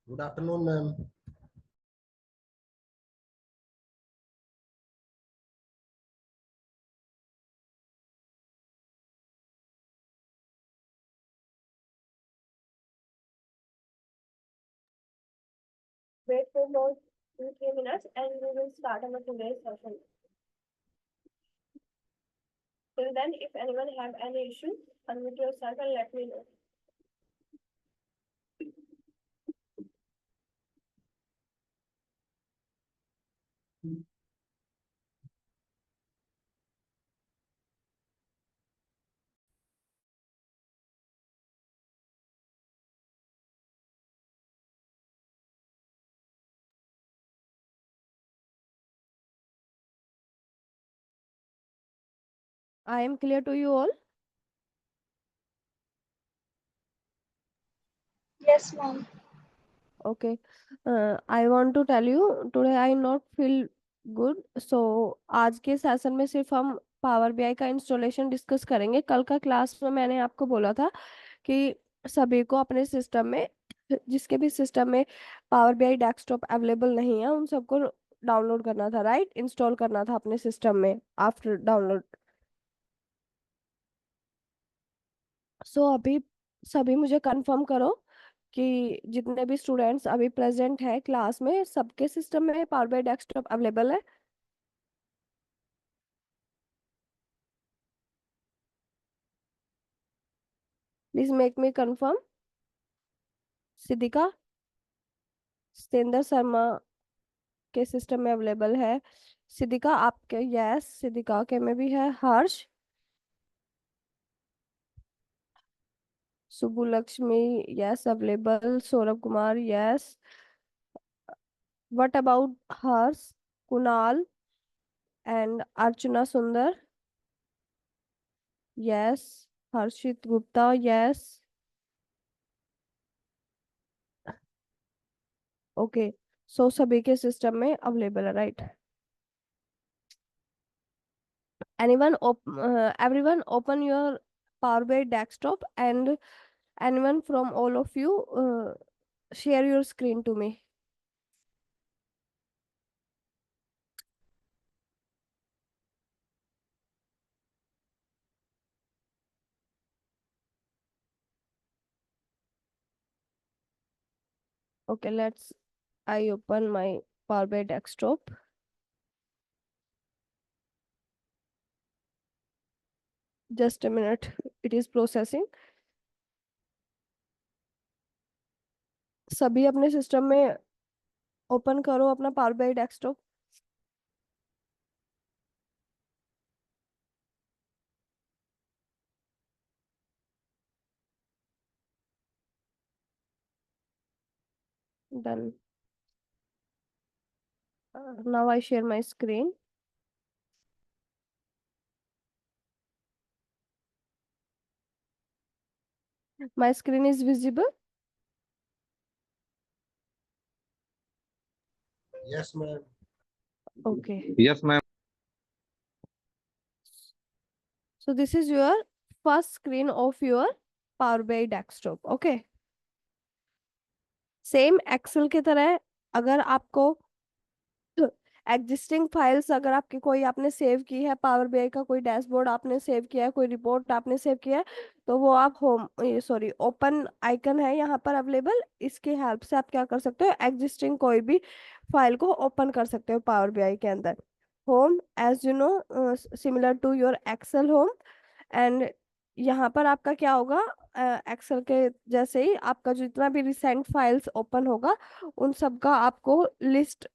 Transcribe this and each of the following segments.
Good afternoon, ma'am. Wait for more 2-3 minutes and we will start our today's session. Till then, if anyone have any issue, unmute yourself and let me know. I am clear to you all. Yes, ma'am. Okay. I want to tell you today I not feel good. So आज के session में सिर्फ हम power BI का installation discuss करेंगे। कल का class में मैंने आपको बोला था कि सभी को अपने सिस्टम में जिसके भी सिस्टम में पावर बीआई डेस्कटॉप अवेलेबल नहीं है उन सबको डाउनलोड करना था, राइट? इंस्टॉल करना था अपने सिस्टम में आफ्टर डाउनलोड। सो अभी सभी मुझे कंफर्म करो कि जितने भी स्टूडेंट्स अभी प्रेजेंट है क्लास में सबके सिस्टम में पावर बाई डेस्कटॉप अवेलेबल है। Please make me confirm. Siddhika, Satendra Sharma के सिस्टम में अवेलेबल है। सिद्धिका आपके, यस सिद्धिका के में भी है। Harsh, Subulakshmi, yes available. Saurabh Kumar, yes. What about Harsh, Kunal and Archana Sundar? Yes. Harshit Gupta, yes. Okay, so सभी के सिस्टम में अवेलेबल है, right? Everyone open your Power BI desktop, and anyone from all of you share your screen to me. Okay, I open my Power BI desktop. Just a minute, it is processing. सभी अपने system में open करो अपना power BI desktop. Done. Now I share my screen. My screen is visible. Yes, ma'am. Okay. Yes, ma'am. So this is your first screen of your Power BI desktop. Okay. Same Excel की तरह अगर आपको existing files अगर आपकी कोई आपने save की है, पावर बीआई का कोई डैशबोर्ड आपने सेव किया है, कोई रिपोर्ट आपने सेव किया है, तो वो आप होम सॉरी ओपन आइकन है यहाँ पर अवेलेबल, इसकी हेल्प से आप क्या कर सकते हो, एग्जिस्टिंग कोई भी फाइल को ओपन कर सकते हो पावर बीआई के अंदर। Home, as you know, similar to your Excel home. And यहाँ पर आपका क्या होगा, एक्सेल के जैसे ही आपका जितना भी रिसेंट फाइल्स ओपन होगा उन सब का आपको लिस्ट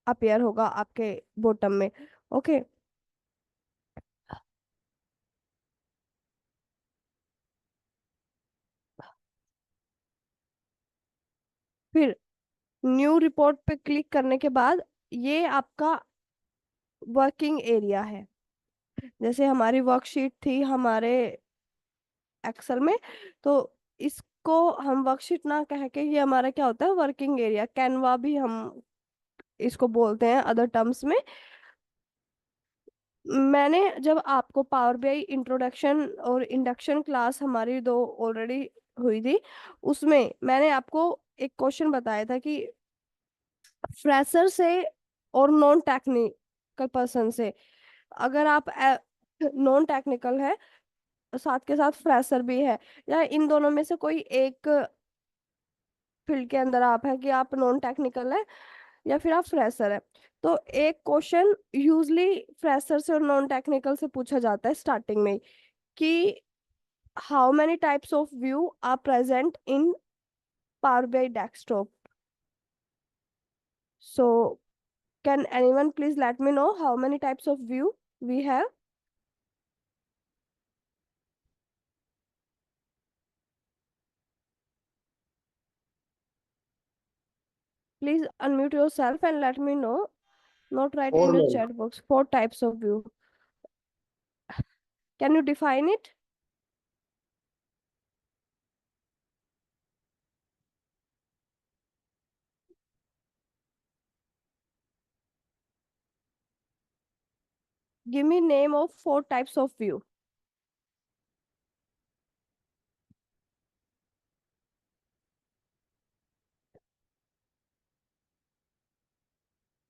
अपीयर होगा आपके बॉटम में। ओके, फिर न्यू रिपोर्ट पे क्लिक करने के बाद ये आपका वर्किंग एरिया है। जैसे हमारी वर्कशीट थी हमारे एक्सेल में, तो इसको हम वर्कशीट ना कह के ये हमारा क्या होता है, वर्किंग एरिया, कैनवा भी हम इसको बोलते हैं अदर टर्म्स में। मैंने जब आपको पावर बीआई इंट्रोडक्शन और इंडक्शन क्लास हमारी दो ऑलरेडी हुई थी, उसमें मैंने आपको एक क्वेश्चन बताया था कि फ्रेशर से और नॉन टेक्निकल पर्सन से, अगर आप नॉन टेक्निकल है साथ के साथ फ्रेशर भी है, या इन दोनों में से कोई एक फील्ड के अंदर आप है कि आप नॉन टेक्निकल है या फिर आप फ्रेशर है, तो एक क्वेश्चन यूजली फ्रेशर से और नॉन टेक्निकल से पूछा जाता है स्टार्टिंग में कि how many types of view are present in Power BI desktop. So can anyone please let me know how many types of view we have? Please unmute yourself and let me know. Not write in Four, your ma'am. chat box. Four types of view. Can you define it? Give me name of four types of view.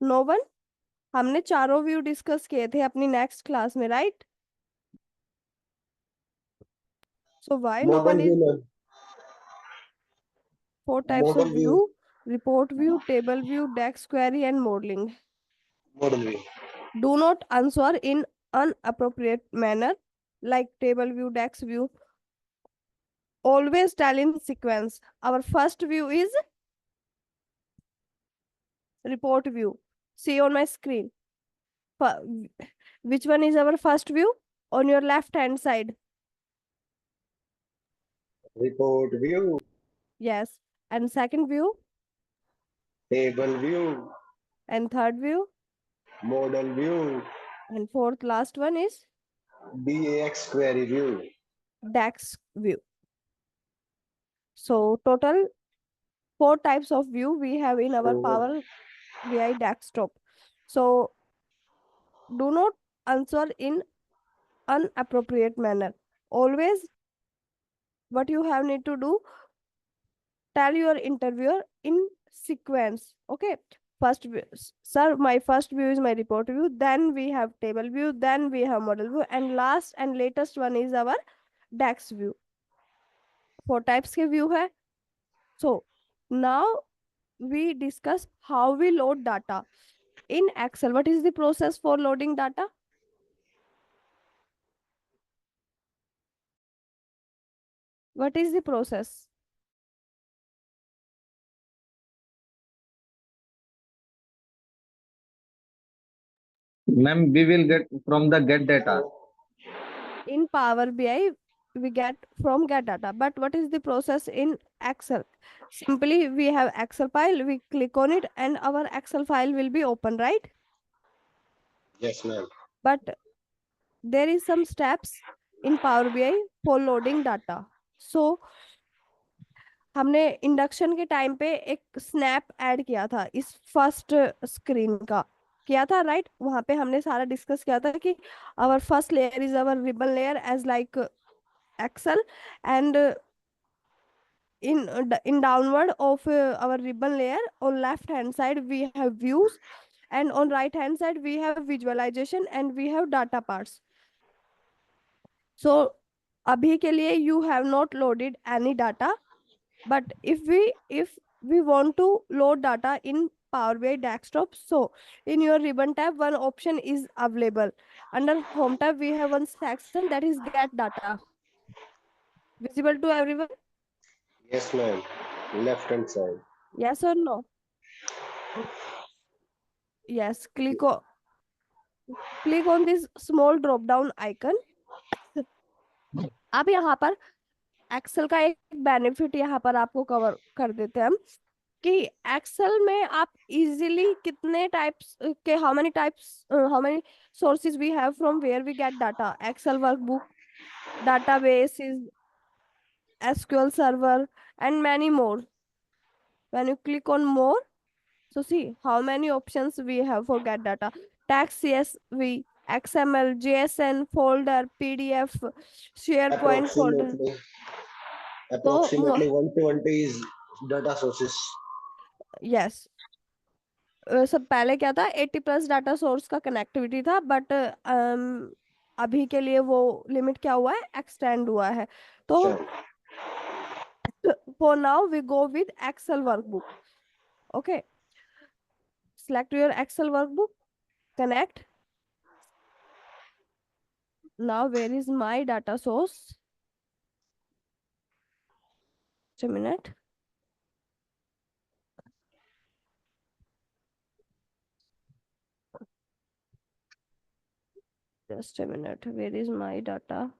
No one? हमने चारों view discuss किए थे अपनी next class में, right? So why no Model one view, is ma'am. four types of Model view. view? Report view, table view, DAX query and modeling. Model view. Do not answer in inappropriate manner like table view, DAX view. Always tell in sequence. Our first view is report view. See on my screen. Which one is our first view? On your left hand side. Report view. Yes. And second view. Table view. And third view. Model view. And fourth last one is DAX query view. DAX view. So total four types of view we have in our Power BI desktop. So do not answer in inappropriate manner. Always what you have need to do, tell your interviewer in sequence. Okay, first view, sir, my first view is my report view, then we have table view, then we have model view, and last and latest one is our DAX view. Four types के view है. So now we discuss how we load data in Excel. What is the process for loading data? What is the process? Ma'am, we will get from the get data. In Power BI, we get from get data. But what is the process in Excel? Simply, we have Excel file, we click on it, and our Excel file will be open, right? Yes, ma'am. But there is some steps in Power BI for loading data. So, हमने induction के time पे एक snap add किया था इस first screen का, किया था राइट? वहां पे हमने सारा डिस्कस किया था कि our first layer is our ribbon layer as like Excel, and in downward of our ribbon layer, on left hand side we have views, and on right hand side we have visualization and we have data parts. So abhi ke liye you have not loaded any data, but if we want to load data in Power BI desktop, so in your ribbon tab one option is available. Under home tab we have one section that is get data. Visible to everyone? Yes, ma'am. Left hand side. Yes or no? Yes, click on this small drop down icon. अब यहाँ पर Excel का एक benefit यहाँ पर आपको cover कर देते हैं हम कि एक्सेल में आप इजीली कितने टाइप्स के how many sources we have from where we get data, Excel workbook, database is SQL server and many more. When you click on more, so see how many options we have for get data. Text CSV, XML, JSON, folder, PDF, SharePoint folder. Approximately. Approximately 120 is data sources. Yes, सब पहले क्या था, 80+ data source का connectivity था, but अभी के लिए वो लिमिट क्या हुआ है, एक्सटेंड हुआ है। तो Sure. for now we go with Excel workbook. Okay, select your Excel workbook, connect. Now where is my data source? Just a minute. Just a minute. Where is my data?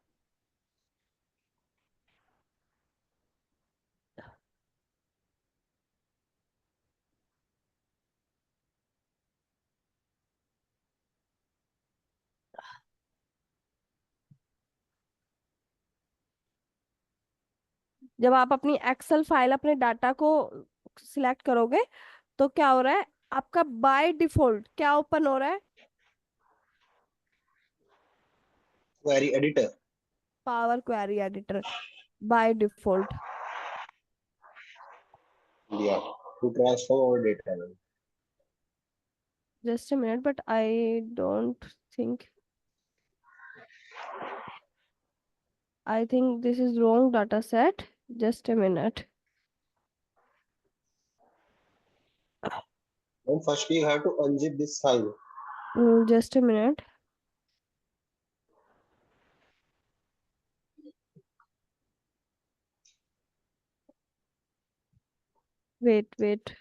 जब आप अपनी Excel file, अपने data को select करोगे, तो क्या हो रहा है, आपका बाय डिफॉल्ट क्या ओपन हो रहा है, Query editor. Power Query editor by default. Yeah. To transform our data. ma'am. Just a minute, but I don't think, I think this is wrong data set. Just a minute. And first you have to unzip this file. Just a minute. Wait.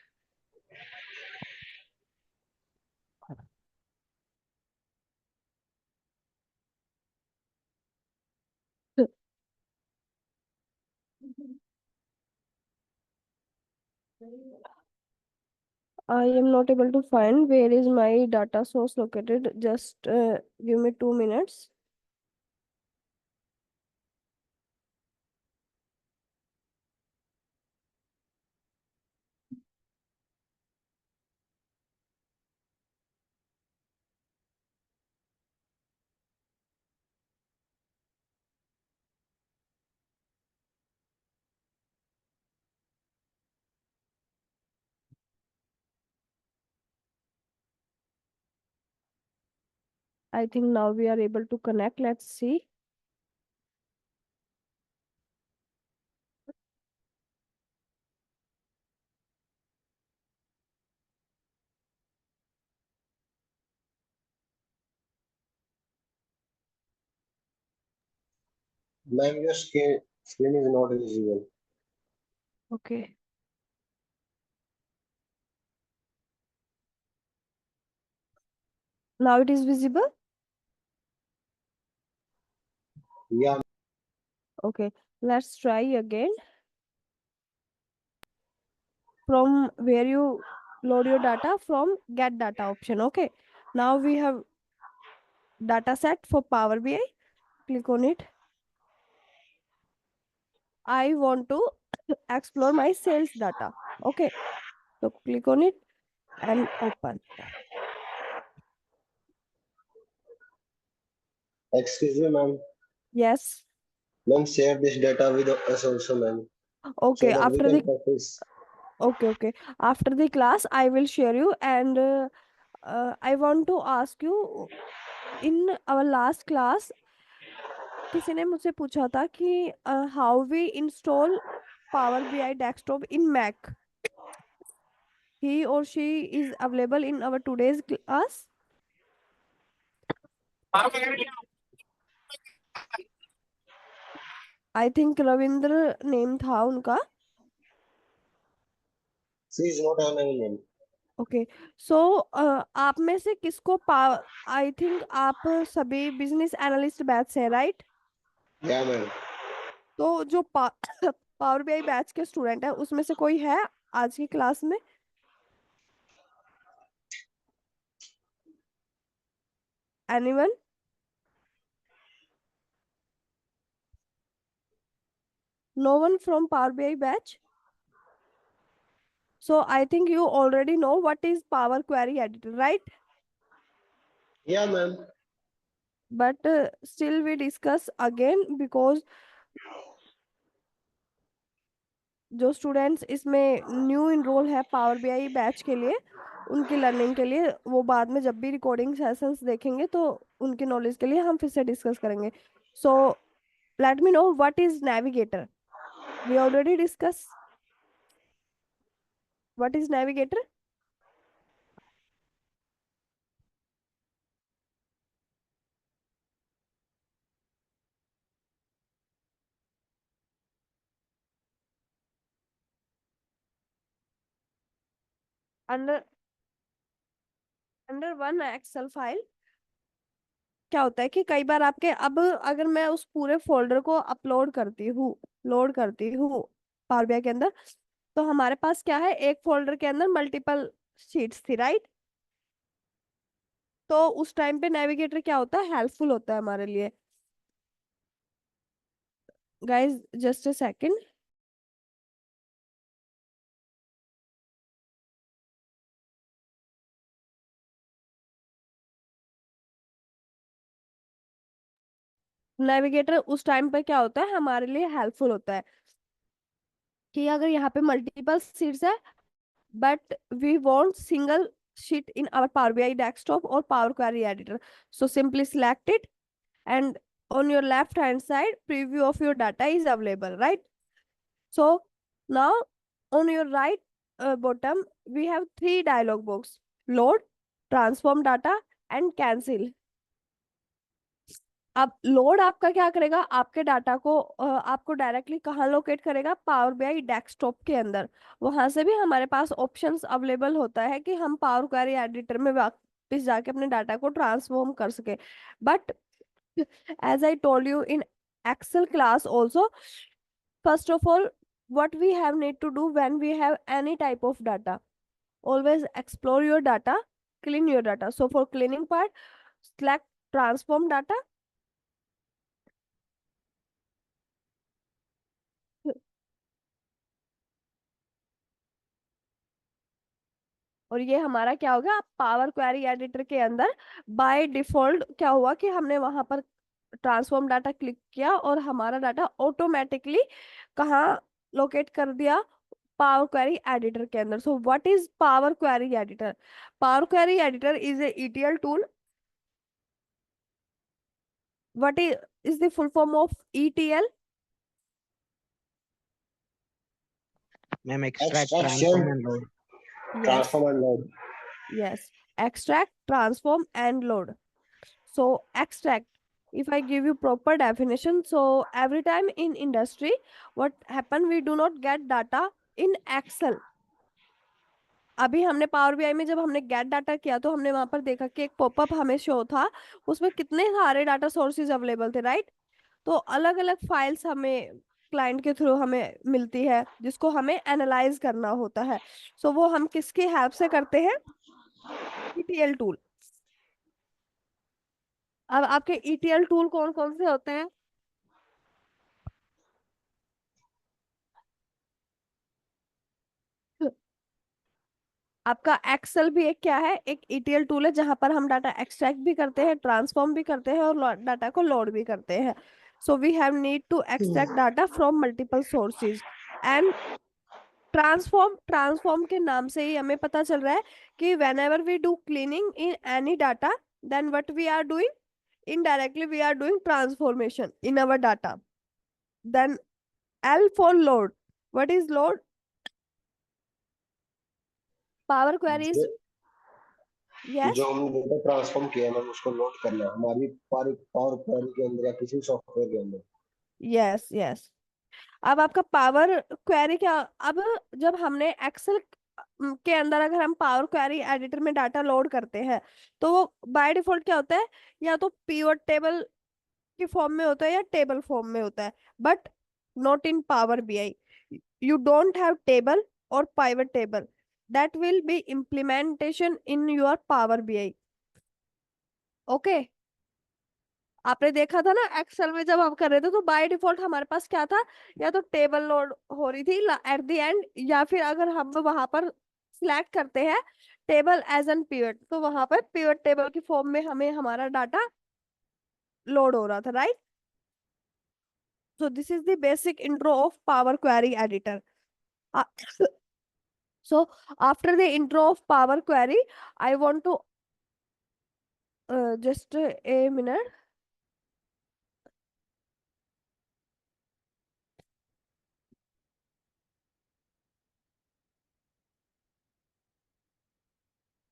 I am not able to find where is my data source located. Just give me 2 minutes. I think now we are able to connect. Let's see. Ma'am, your screen is not visible. Okay. Now it is visible. Yeah. Okay. Let's try again. From where you load your data, from get data option. Okay. Now we have data set for Power BI. Click on it. I want to explore my sales data. Okay. So click on it and open. Excuse me, ma'am. Yes. Ma'am, share this data with us also, ma'am. Okay. So that we After can the practice. okay. After the class, I will share you, and I want to ask you, in our last class, किसी ने मुझसे पूछा था कि how we install Power BI desktop in Mac. He or she is available in our today's class. I think Ravindra name था उनका. She is not available. Okay. So आप में से किसको आई थिंक आप सभी बिजनेस एनालिस्ट बैच से, right? Yeah, ma'am. तो जो पावर बीआई बैच के स्टूडेंट है, उसमें से कोई है आज की क्लास में? Anyone? No one from Power BI batch? So I think you already know what is Power Query Editor, right? Yeah, ma'am. But still we discuss again, because जो स्टूडेंट्स इसमें न्यू इनरोल है power BI batch के लिए, उनकी learning के लिए, वो बाद में जब भी रिकॉर्डिंग सेशंस देखेंगे तो उनकी नॉलेज के लिए हम फिर से डिस्कस करेंगे. So let me know what is navigator. We already discuss what is navigator. Under under one Excel file क्या होता है कि कई बार आपके, अब अगर मैं उस पूरे फोल्डर को अपलोड करती हूँ, लोड करती हूँ पावर बीआई के अंदर, तो हमारे पास क्या है, एक फोल्डर के अंदर मल्टीपल शीट्स थी, राइट. तो उस टाइम पे नेविगेटर क्या होता है, हेल्पफुल होता है हमारे लिए. Guys just a second. Navigator उस टाइम पे क्या होता है, हमारे लिए हेल्पफुल होता है कि अगर यहाँ पे मल्टीपल शीट्स है but we want single sheet in our Power BI desktop or Power Query editor. So simply select it, and on your left hand side preview of your data is available, right? So now on your right bottom we have three dialog box: load, transform data and cancel. अब load आपका क्या करेगा, आपके data को आपको directly कहाँ locate करेगा, power BI desktop के अंदर. वहां से भी हमारे पास ऑप्शंस अवेलेबल होता है कि हम पावर क्वेरी एडिटर में वापस जाके अपने डाटा को ट्रांसफॉर्म कर सके. But as I told you in Excel class also, first of all, what we have need to do when we have any type of data, always explore your data, clean your data. So for cleaning part, select transform data. और ये हमारा क्या हो गया, power Query editor के अंदर by default क्या हुआ कि हमने वहां पर ट्रांसफॉर्म डाटा क्लिक किया और हमारा डाटा ऑटोमेटिकली कहाँ लोकेट कर दिया, पावर क्वेरी एडिटर के अंदर. So what is power Query editor. Power Query editor is a ETL tool. What is the full form of ETL. Ma'am, extract, Extraction, transform, and load. Yes, transform and load. yes. Extract, transform and load. So extract, if I give you proper definition, so every time in industry, what happen, we do not get data in Excel. अभी हमने power BI में जब हमने gate data किया तो हमने वहां पर देखा कि एक पॉपअप हमें शो था, उसमें कितने सारे डाटा सोर्सेज अवेलेबल थे, राइट. तो अलग अलग फाइल्स हमें क्लाइंट के थ्रू हमें मिलती है जिसको हमें एनालाइज करना होता है. सो वो हम किसकी हेल्प से करते हैं, ईटीएल टूल. अब आपके ईटीएल टूल कौन कौन से होते हैं. आपका एक्सेल भी एक क्या है, एक ईटीएल टूल है जहां पर हम डाटा एक्सट्रैक्ट भी करते हैं, ट्रांसफॉर्म भी करते हैं और डाटा को लोड भी करते हैं. So we have need to extract data from multiple sources. And transform के नाम से ही हमें पता चल रहा है कि whenever we do cleaning in any data, then what we are doing, indirectly we are doing transformation in our data. Then L for load. What is load? Power queries. Yes. जो हमने data transform किया ma'am उसको load करना है हमारी power power query के अंदर या किसी सॉफ्टवेयर के अंदर. Yes yes. अब आपका पावर क्वेरी क्या, अब जब हमने एक्सेल के अंदर अगर हम पावर क्वेरी एडिटर में डाटा लोड करते हैं तो वो बाय डिफॉल्ट क्या होता है, या तो पिवट टेबल के फॉर्म में होता है या टेबल फॉर्म में होता है. But not in power BI. You don't have table और pivot table. That will be implementation in your power BI. Okay. आपने देखा था ना एक्सेल में जब हम कर रहे थे तो बाय डिफॉल्ट हमारे पास क्या था, या तो टेबल लोड हो रही थी एट द एंड, या फिर अगर हम वहां पर सिलेक्ट करते हैं टेबल एज एन पिवट तो वहां पर पिवट टेबल की फॉर्म में हमें हमारा डाटा लोड हो रहा था, right. So this is the basic intro of Power Query Editor. Uh, so after the intro of Power Query, I want to just a minute.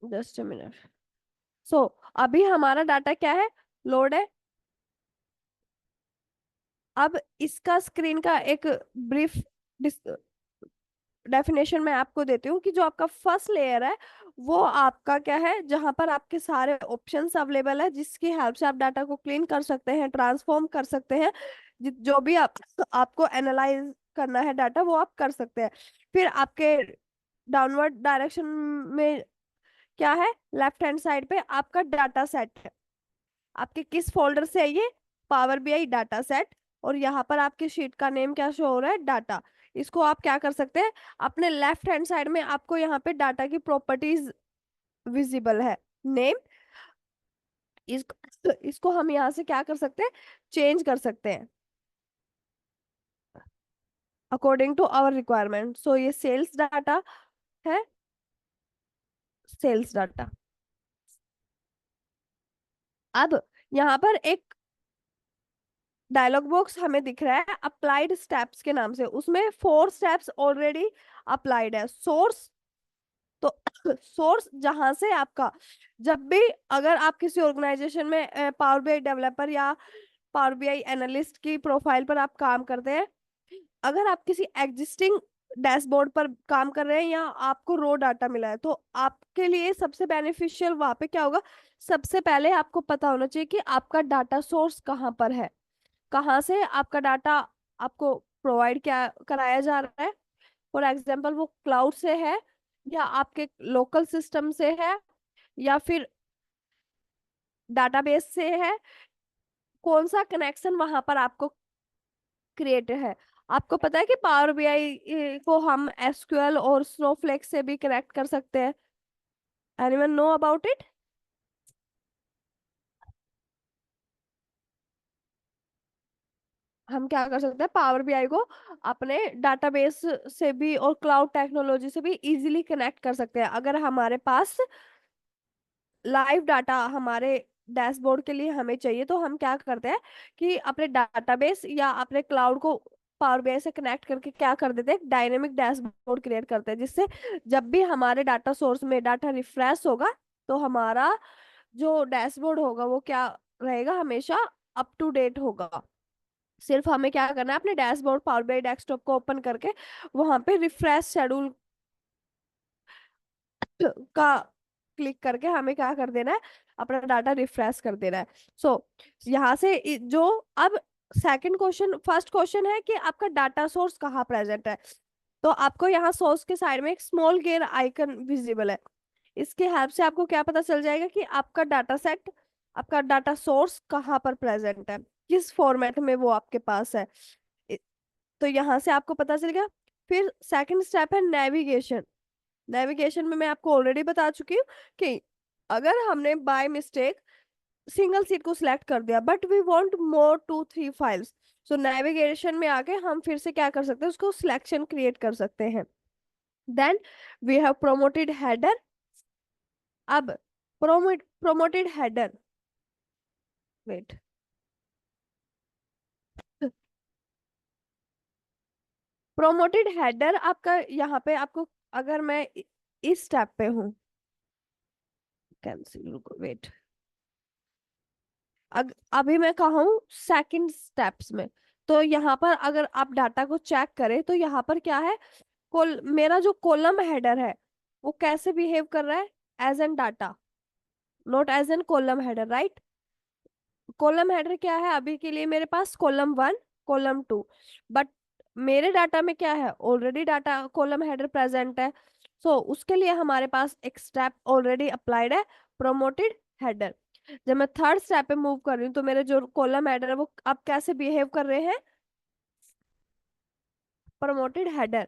Just a minute. So अभी हमारा data क्या है, load है। अब इसका screen का एक brief definition मैं आपको देती हूँ कि जो आपका फर्स्ट लेयर है वो आपका क्या है, जहां पर आपके सारे ऑप्शंस अवेलेबल है, जिसकी हेल्प से आप डाटा को क्लीन कर सकते हैं, ट्रांसफॉर्म कर सकते हैं, जो भी आपको एनालाइज करना है डाटा वो आप कर सकते हैं। फिर आपके डाउनवर्ड डायरेक्शन में क्या है, लेफ्ट हैंड साइड पे आपका डाटा सेट है। आपके किस फोल्डर से है ये, पावर बीआई डाटा सेट। और यहाँ पर आपकी शीट का नेम क्या शो हो रहा है, डाटा। इसको आप क्या कर सकते हैं, अपने लेफ्ट हैंड साइड में आपको यहाँ पे डाटा की प्रॉपर्टीज विजिबल है, नेम। इसको हम यहाँ से क्या कर सकते हैं, चेंज कर सकते हैं अकॉर्डिंग टू आवर रिक्वायरमेंट। सो ये सेल्स डाटा है, सेल्स डाटा। अब यहाँ पर एक डायलॉग बॉक्स हमें दिख रहा है अप्लाइड स्टेप्स के नाम से, उसमें 4 स्टेप्स ऑलरेडी अप्लाइड है। सोर्स, तो सोर्स जहां से आपका, जब भी अगर आप किसी ऑर्गेनाइजेशन में पावर बीआई डेवलपर या पावर बीआई एनालिस्ट की प्रोफाइल पर आप काम करते हैं, अगर आप किसी एग्जिस्टिंग डैशबोर्ड पर काम कर रहे हैं या आपको रो डाटा मिला है, तो आपके लिए सबसे बेनिफिशियल वहां पे क्या होगा, सबसे पहले आपको पता होना चाहिए कि आपका डाटा सोर्स कहाँ पर है, कहाँ से आपका डाटा आपको प्रोवाइड क्या कराया जा रहा है। फॉर एग्जाम्पल वो क्लाउड से है या आपके लोकल सिस्टम से है या फिर डाटाबेस से है, कौन सा कनेक्शन वहां पर आपको क्रिएट है। आपको पता है कि पावर बीआई को हम एसक्यूएल और स्नोफ्लेक्स से भी कनेक्ट कर सकते हैं। Anyone know about it? हम क्या कर सकते हैं, पावर बीआई को अपने डाटाबेस से भी और क्लाउड टेक्नोलॉजी से भी इजीली कनेक्ट कर सकते हैं। अगर हमारे पास लाइव डाटा हमारे डैशबोर्ड के लिए हमें चाहिए, तो हम क्या करते हैं कि अपने डाटाबेस या अपने क्लाउड को पावर बीआई से कनेक्ट करके क्या कर देते हैं, डायनेमिक डैशबोर्ड क्रिएट करते हैं, जिससे जब भी हमारे डाटा सोर्स में डाटा रिफ्रेश होगा तो हमारा जो डैशबोर्ड होगा वो क्या रहेगा, हमेशा अप टू डेट होगा। सिर्फ हमें क्या करना है, अपने डैशबोर्ड पावर बीआई डेस्कटॉप को ओपन करके वहां पे रिफ्रेश शेड्यूल का क्लिक करके हमें क्या कर देना है, अपना डाटा रिफ्रेश कर देना है। सो यहाँ से जो अब सेकंड क्वेश्चन, फर्स्ट क्वेश्चन है कि आपका डाटा सोर्स कहाँ प्रेजेंट है। तो आपको यहाँ सोर्स के साइड में एक स्मॉल गेयर आइकन विजिबल है। इसके हेल्प से आपको क्या पता चल जाएगा कि आपका डाटा सेट, आपका डाटा सोर्स कहाँ पर प्रेजेंट है, किस फॉर्मेट में वो आपके पास है। इ- तो यहाँ से आपको पता चल गया। फिर सेकंड स्टेप है नेविगेशन। नेविगेशन में मैं आपको ऑलरेडी बता चुकी हूँ कि अगर हमने बाय मिस्टेक सिंगल सीट को सिलेक्ट कर दिया but we want more 2-3 files, so navigation में आके हम फिर से क्या कर सकते हैं, उसको सिलेक्शन क्रिएट कर सकते हैं। Then we have promoted header. अब promoted header, wait, promoted header आपका यहाँ पे आपको, अगर मैं इस स्टेप पे हूँ, कैंसिल, रुको वेट, अभी मैं कहा हूँ सेकंड स्टेप्स में। तो यहाँ पर अगर आप डाटा को चेक करें तो यहाँ पर क्या है, मेरा जो कॉलम हेडर है वो कैसे बिहेव कर रहा है, as an data, not as an column header, right. Column header क्या है, अभी के लिए मेरे पास कॉलम 1, कॉलम 2, बट मेरे डाटा में क्या है, already data column header present है। सो उसके लिए हमारे पास एक स्टेप ऑलरेडी अप्लाइड है, प्रोमोटेड हेडर। जब मैं थर्ड स्टेप पे मूव कर रही हूँ तो मेरे जो कॉलम हेडर है वो अब कैसे बिहेव कर रहे हैं, प्रमोटेड हेडर।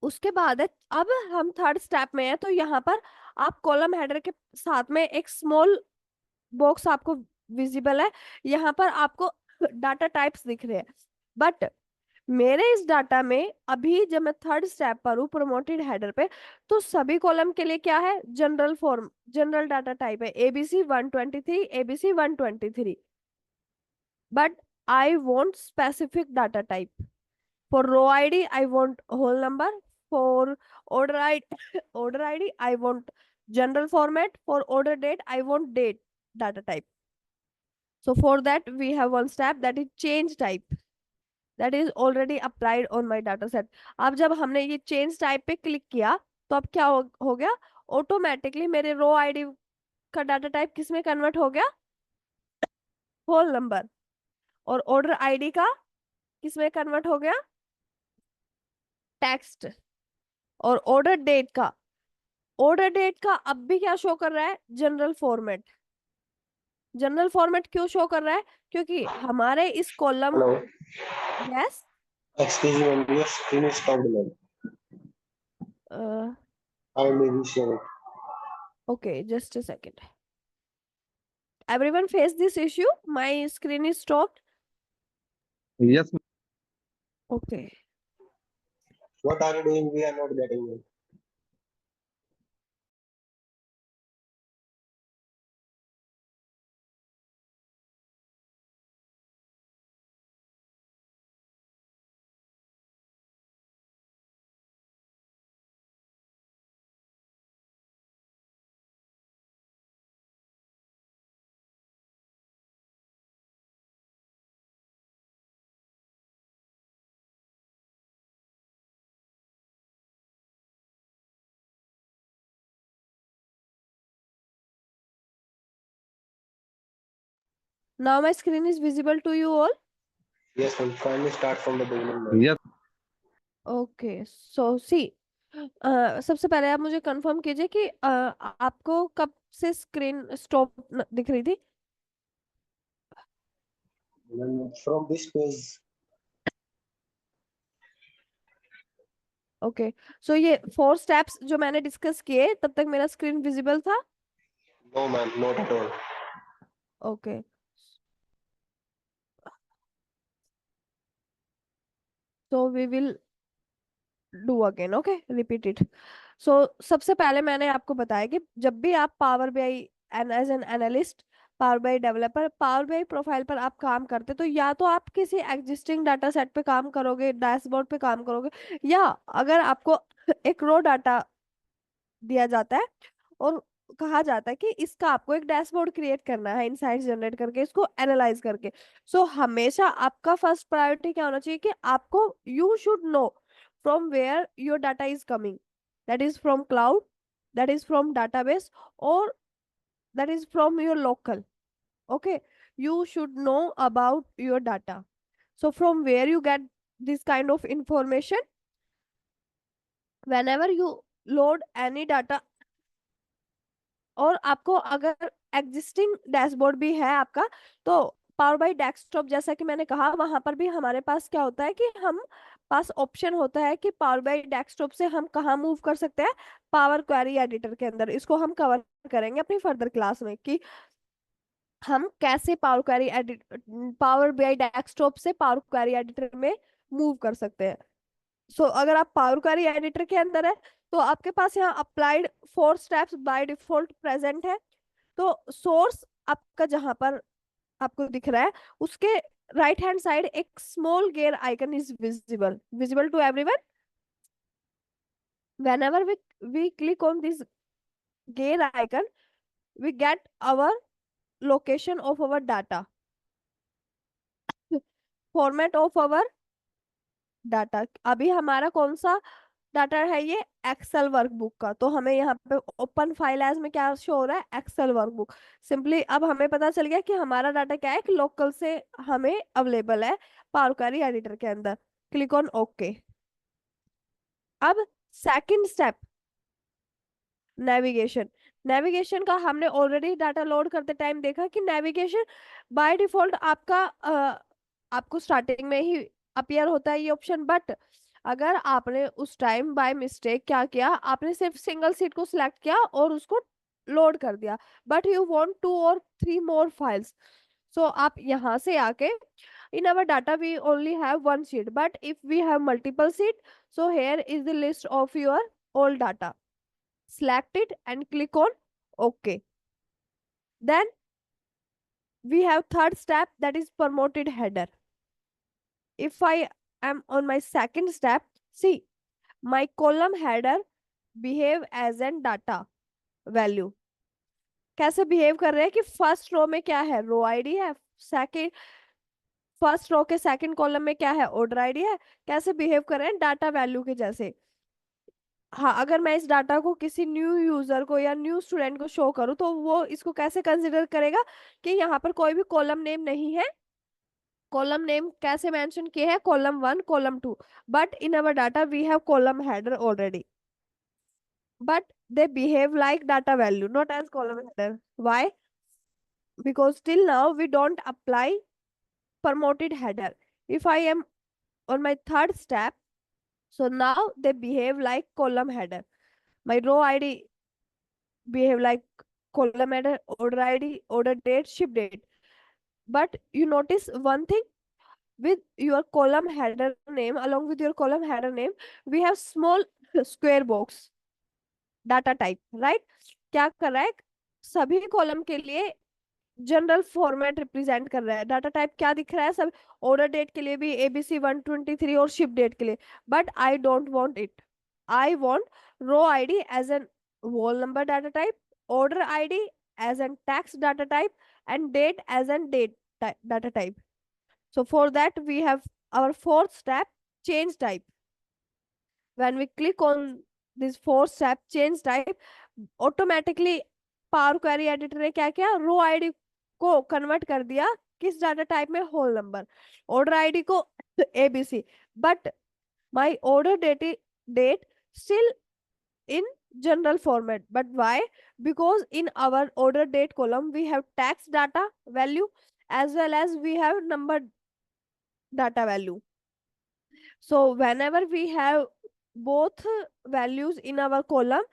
उसके बाद है, अब हम थर्ड स्टेप में है, तो यहाँ पर आप कॉलम हेडर के साथ में एक स्मॉल बॉक्स आपको विजिबल है, यहाँ पर आपको डाटा टाइप्स दिख रहे हैं। बट मेरे इस डाटा में अभी जब मैं थर्ड स्टेप पर हूँ प्रमोटेड हेडर पे, तो सभी कॉलम के लिए क्या है, general form, general data type है ABC 123 ABC 123, but I want specific data type. For row ID I want whole number, for order id order id I want general format, for order date I want date data type. So for that we have one step, that is change type, that is already applied on my data set. अब जब हमने ये change type पे click किया तो अब क्या हो गया, ऑटोमेटिकली मेरे रो आईडी का डाटा टाइप किस में कन्वर्ट हो गया, होल नंबर, और ऑर्डर आईडी का किस में कन्वर्ट हो गया, टेक्स्ट, और ऑर्डर डेट का अब भी क्या शो कर रहा है, जनरल फॉर्मेट. जनरल फॉर्मेट क्यों शो कर रहा है, क्योंकि हमारे इस column, Hello. Yes, Excuse me, ma'am. Your screen is stopped, ma'am. Kindly reshare it. okay, just a second. Everyone face this issue, my screen is stopped. Yes, Okay, What are you doing? We are not getting it. now my screen is visible to you all. Yes, ma'am. Kindly start from the beginning, ma'am. yes, Okay, so see, सबसे पहले आप मुझे confirm कीजिए कि आपको कब से screen stop दिख रही थी. Ma'am, from this page, okay, so ये 4 स्टेप्स जो मैंने डिस्कस किए तब तक मेरा स्क्रीन विजिबल था. no, ma'am, not at all. Okay, so we will do again, okay, repeat it. So सबसे पहले मैंने आपको बताया कि जब भी आप Power BI as an analyst, Power BI developer, Power BI profile पर आप काम करते, तो या तो आप किसी एग्जिस्टिंग डाटा सेट पे काम करोगे, डैशबोर्ड पे काम करोगे, या अगर आपको एक रो डाटा दिया जाता है और कहा जाता है कि इसका आपको एक डैशबोर्ड क्रिएट करना है, इनसाइट्स जनरेट करके, इसको एनालाइज करके, सो हमेशा आपका फर्स्ट प्रायोरिटी क्या होना चाहिए कि आपको, you should know from where your data is coming, that is from cloud, that is from database, और that is from your local. okay, you should know about your data. So from where you get this kind of information, whenever you load any data, और आपको अगर existing dashboard भी है आपका, तो power by desktop, जैसा कि मैंने कहा, वहां पर भी हमारे पास क्या होता है कि हम पास ऑप्शन होता है कि पावर बाई डेस्कटॉप से हम कहाँ मूव कर सकते हैं, पावर क्वेरी एडिटर के अंदर. इसको हम कवर करेंगे अपनी फर्दर क्लास में कि हम कैसे power query edit, power BI desktop से पावर क्वेरी एडिटर में मूव कर सकते हैं. सो अगर आप पावर क्वेरी एडिटर के अंदर है तो आपके पास यहाँ applied 4 steps by default present है. तो सोर्स आपका जहां पर आपको दिख रहा है, उसके राइट हैंड साइड एक small gear icon is visible to everyone. whenever we click on this gear icon, we get our location of our data, format of our data. अभी हमारा कौन सा डाटा है, ये एक्सेल वर्कबुक का, तो हमें यहाँ पे ओपन फाइल एज में क्या शो हो रहा है, एक्सेल वर्कबुक. सिंपली अब हमें पता चल गया कि हमारा डाटा क्या है, कि लोकल से हमें अवेलेबल है पावर क्वेरी एडिटर के अंदर. Click on okay. अब सेकंड स्टेप, नेविगेशन. नेविगेशन का हमने ऑलरेडी डाटा लोड करते टाइम देखा कि नेविगेशन बाय डिफॉल्ट आपका आपको स्टार्टिंग में ही अपीयर होता है ये ऑप्शन, बट अगर आपने उस टाइम बाय मिस्टेक क्या किया, आपने सिर्फ सिंगल सीट को सिलेक्ट किया और उसको लोड कर दिया, बट यू वांट 2 और 3 मोर फाइल्स, So आप यहाँ से आके in our data we only have one sheet, but if we have multiple sheet, so here is the list of your all data. Select it and click on OK. Then we have third step, that is promoted header. If I am on my second step, see my column header behave as an data value. कैसे behave कर रहे हैं कि first row में क्या है, रो ID है, second first row के सेकंड कॉलम में क्या है, ऑर्डर आईडी है, कैसे बिहेव कर रहे हैं डाटा वैल्यू के जैसे। हाँ, अगर मैं इस डाटा को किसी न्यू यूजर को या न्यू स्टूडेंट को शो करूँ तो वो इसको कैसे कंसिडर करेगा कि यहाँ पर कोई भी कॉलम नेम नहीं है। कॉलम नेम कैसे मेंशन किए हैं, column 1 column 2, but in our data we have column header already, but they behave like data value, not as column header. Why? Because till now we don't apply promoted header. If I am on my third step, so now they behave like column header. My row ID behave like column header, order ID, order date, ship date. But you notice one thing, with your column header name, along with your column header name, we have small square box data type, right. क्या कर रहा है, सभी column के लिए general format represent कर रहा है। डाटा टाइप क्या दिख रहा है, सब ऑर्डर डेट के लिए भी एबीसी 123 और शिप डेट के लिए, but I don't want it. I want row ID as an whole number data type, order ID as an text data type, and date as an date data type. So for that we have our fourth step, change type. When we click on this fourth step, change type, automatically power Query editor ने क्या किया, रो ID को convert कर दिया किस data type में, whole number, order ID को ABC, but my order date still in general format. But why? Because in our order date column we have tax data value as well as we have number data value. So whenever we have both values in our column,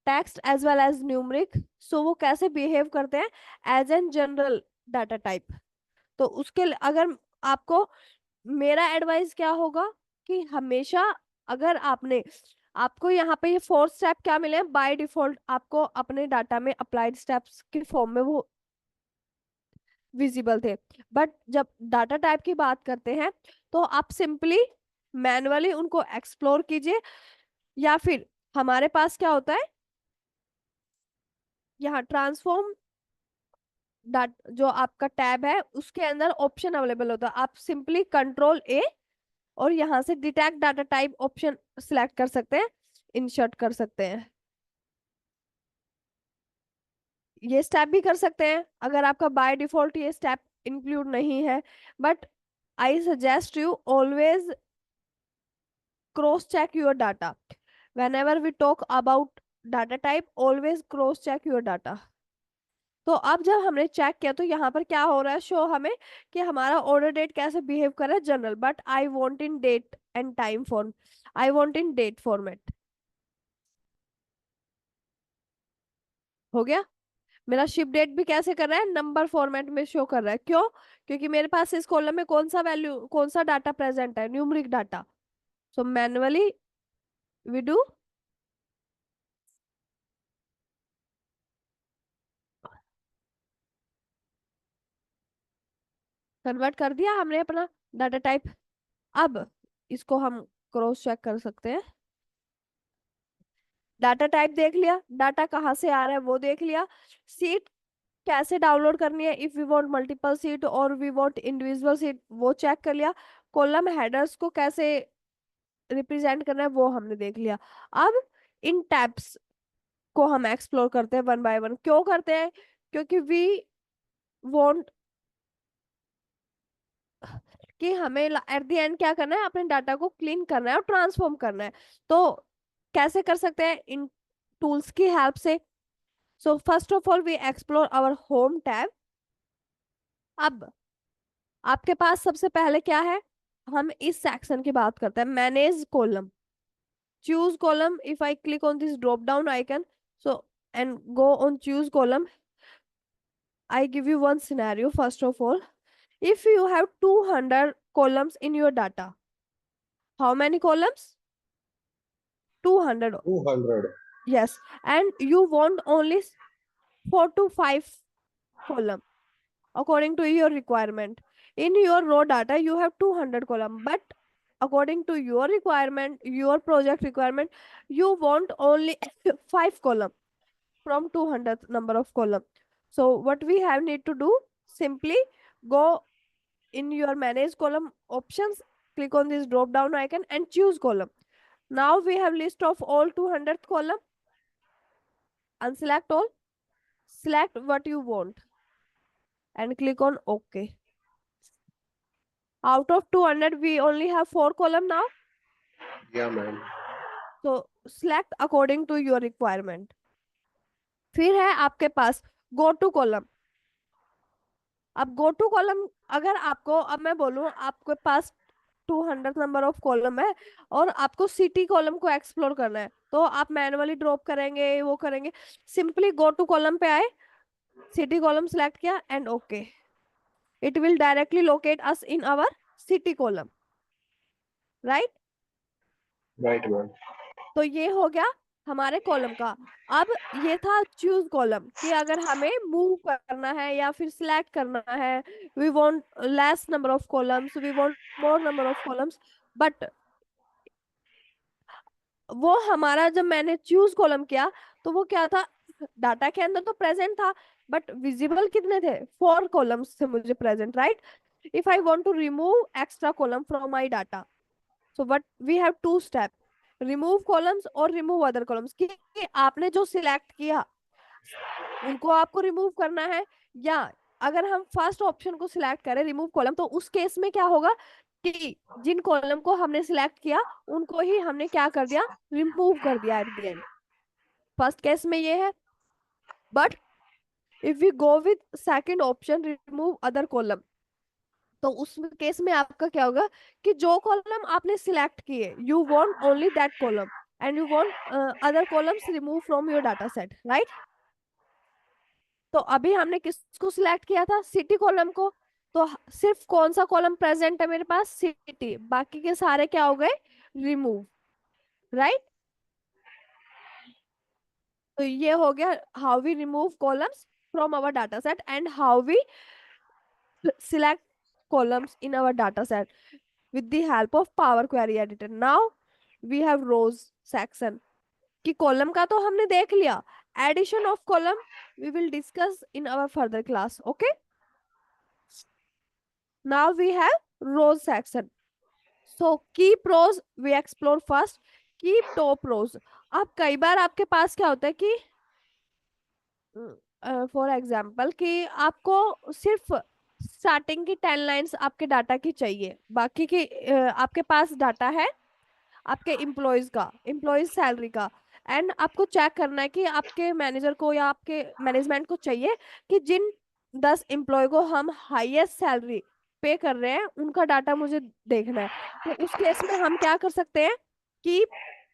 text as well as numeric, so वो कैसे behave करते हैं, as an general data type. तो उसके अगर आपको मेरा advice क्या होगा कि हमेशा अगर आपको यहाँ पे ये फोर्थ स्टेप क्या मिले हैं, बाय डिफॉल्ट आपको अपने डाटा में अप्लाइड स्टेप्स के फॉर्म में वो विजिबल थे, बट जब डाटा टाइप की बात करते हैं तो आप सिंपली मैनुअली उनको एक्सप्लोर कीजिए, या फिर हमारे पास क्या होता है, यहाँ ट्रांसफॉर्म जो आपका टैब है उसके अंदर ऑप्शन अवेलेबल होता है, आप सिंपली कंट्रोल ए और यहाँ से detect data type option select कर सकते हैं, इंसर्ट कर सकते हैं। ये स्टेप भी कर सकते हैं अगर आपका बाय डिफॉल्ट ये स्टेप इंक्लूड नहीं है, but I suggest you always cross check your data. whenever we talk about data type, always cross check your data. तो अब जब हमने चेक किया तो यहाँ पर क्या हो रहा है, शो हमें कि हमारा ऑर्डर डेट कैसे बिहेव कर रहा है general, but I want in date and time form, I want in date format. हो गया। मेरा शिप डेट भी कैसे कर रहा है, नंबर फॉर्मेट में शो कर रहा है, क्यों, क्योंकि मेरे पास इस कॉलम में कौन सा वैल्यू, कौन सा डाटा प्रेजेंट है, numeric data. So manually we do convert कर दिया हमने अपना डाटा टाइप। अब इसको हम क्रॉस चेक कर सकते हैं, डाटा टाइप देख लिया, डाटा कहाँ से आ रहा है वो देख लिया, सीट कैसे डाउनलोड करनी है, if we want multiple sheet और वी वांट इंडिविजुअल सीट वो चेक कर लिया, कॉलम हेडर्स को कैसे रिप्रेजेंट करना है वो हमने देख लिया। अब इन टैब्स को हम एक्सप्लोर करते हैं वन बाय वन। क्यों करते हैं, क्योंकि वी वांट कि हमें एट द एंड क्या करना है, अपने डाटा को क्लीन करना है और ट्रांसफॉर्म करना है। तो कैसे कर सकते हैं, इन टूल्स की हेल्प से। So first of all we explore our home tab. अब आपके पास सबसे पहले क्या है, हम इस सेक्शन की बात करते हैं, manage column, choose column. If I click on this drop down icon, so and go on choose column, I give you one scenario first of all. If you have 200 columns in your data, how many columns? 200. 200. Yes, and you want only 4 to 5 column according to your requirement. In your raw data, you have 200 column, but according to your requirement, your project requirement, you want only 5 column from 200 number of column. So what we have need to do, simply go in your manage column options, click on this drop down icon and choose column. Now we have list of all 200 column. Unselect all, select what you want and click on OK. Out of 200, we only have 4 column now. Yeah, ma'am. So select according to your requirement. फिर है आपके पास go two column. अब go two column अगर आपको, अब मैं बोलूं आपके पास 200 नंबर ऑफ कॉलम है और आपको सिटी कॉलम को एक्सप्लोर करना है, तो आप मैनुअली ड्रॉप करेंगे, वो करेंगे. सिंपली गो टू कॉलम पे आए, सिटी कॉलम सिलेक्ट किया and okay. It will directly locate us in our city column, right. Right ma'am. तो ये हो गया हमारे कॉलम का. अब ये था चूज कॉलम कि अगर हमें मूव करना है या फिर सिलेक्ट करना है, we want less number of columns, we want more number of columns. But वो हमारा जब मैंने चूज कॉलम किया तो वो क्या था, डाटा के अंदर तो प्रेजेंट था बट विजिबल कितने थे, 4 कॉलम्स थे मुझे present, right. If I want to remove extra column from my data, so what we have 2 step, remove columns और रिमूव अदर कॉलम्स. कि आपने जो सिलेक्ट किया उनको आपको रिमूव करना है, या अगर हम फर्स्ट ऑप्शन को सिलेक्ट करें रिमूव कॉलम, तो उस केस में क्या होगा कि जिन कॉलम को हमने सिलेक्ट किया उनको ही हमने क्या कर दिया, रिमूव कर दिया at the end. First case में ये है. But if we go with second option remove other column, तो उस केस में आपका क्या होगा कि जो कॉलम आपने सिलेक्ट किए, you want only that column and you want other columns remove from your data set, right. तो अभी हमने किसको सिलेक्ट किया था, सिटी कॉलम को. तो सिर्फ कौन सा कॉलम प्रेजेंट है मेरे पास, सिटी. बाकी के सारे क्या हो गए, रिमूव, राइट. तो ये हो गया how we remove columns from our data set and how we select columns in our data set with the help of Power Query Editor. Now we have rows section. कि column का तो हमने देख लिया, addition of column we will discuss in our further class. Okay, now we have rows section. So keep rows we explore first. Keep top rows. अब कई बार आपके पास क्या होता है कि फॉर एग्जाम्पल कि आपको सिर्फ स्टार्टिंग की 10 लाइंस आपके डाटा की चाहिए, बाकी की आपके पास डाटा है आपके एम्प्लॉयज का, एम्प्लॉयज सैलरी का, एंड आपको चेक करना है कि आपके मैनेजर को या आपके मैनेजमेंट को चाहिए कि जिन 10 एम्प्लॉय को हम हाईएस्ट सैलरी पे कर रहे हैं उनका डाटा मुझे देखना है. तो उस केस में हम क्या कर सकते हैं कि